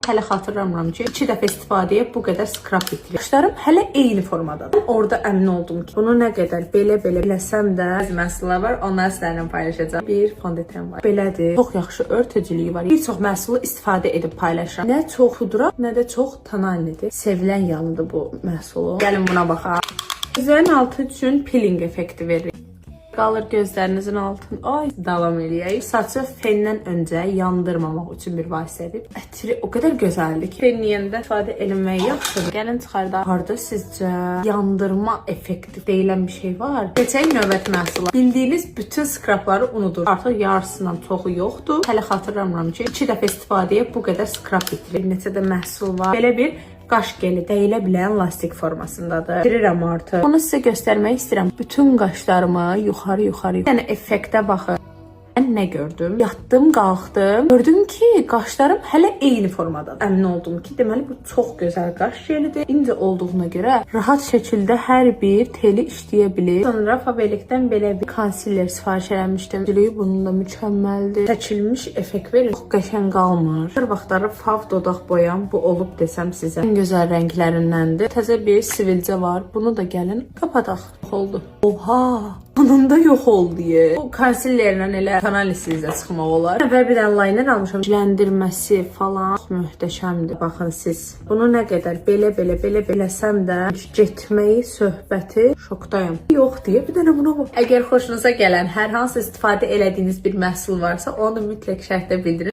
Hələ xatırlamıram ki, 2 dəfə istifadəyə bu qədər skrap bitirir. Qaşlarım hələ eyni formadadır. Orada əmin oldum ki, bunu nə qədər belə eləsəm də məhsullar var, onları sizlərlə paylaşacağam. Bir fondöten var. Belədir. Çox yaxşı örtücülüyü var. Bir çox məhsulu istifadə edib paylaşıram. Nə çox pudra, nə də çox tonalnidir. Sevilən yanıdır bu məhsulu. Gəlin buna baxaq. Gözlərin altı üçün peeling effekti verir. Qalır gözlərinizin altın. Ay, davam eləyək. Saçı fendən öncə yandırmamaq üçün bir vasitədir. Ətri o qədər gözəldir ki, fen yeyəndə istifadə edilmək yaxşıdır. Gəlin çıxardaq. Harda sizcə yandırma effekti deyilən bir şey var? Keçək növbəti məhsula. Bildiyiniz bütün skrapları unudur. Artıq yarısından çoxu yoxdur. Hələ xatırlamıram ki, 2 dəfə istifadəyə bu qədər skrap bitirir. Neçə də məhsul var. Belə bir qaş geli dəyilə bilən lastik formasındadır. Bitirirəm artıq. Onu sizə göstərmək istəyirəm. Bütün qaşlarımı yuxarı. Yəni effektə baxın. Mən nə gördüm? Yatdım, qalxdım. Gördüm ki, qaşlarım hələ eyni formadadır. Əmin oldum ki, deməli bu çox gözəl qaş jelidir. İnci olduğuna görə rahat şəkildə hər bir teli işləyə bilir. Sonra Faberlic'dən belə bir konsiler sifariş eləmişdim. Diliyi bunun da mükəmməldir. Çəkilmiş effekt verir. Çox qəşəng qalmır. Hər vaxtları fav dodaq boyam bu olub desəm sizə. En gözəl rənglərindəndir. Təzə bir sivilcə var. Bunu da gəlin qapadaq. Oldu. Oha! Bunun da yox oldu. Bu konsilerlə elə kanal sizə çıxmaq olar. Əvvəl bir dənə liner almışam. Ciləndirməsi falan möhtəşəmdir. Baxın siz. Bunu nə qədər beləsəm də getməyi, söhbəti şokdayım. Yox deyə bir dənə buna bax. Əgər xoşunuza gələn hər hansı istifadə elədiyiniz bir məhsul varsa, onu mütləq şərhdə bildirin.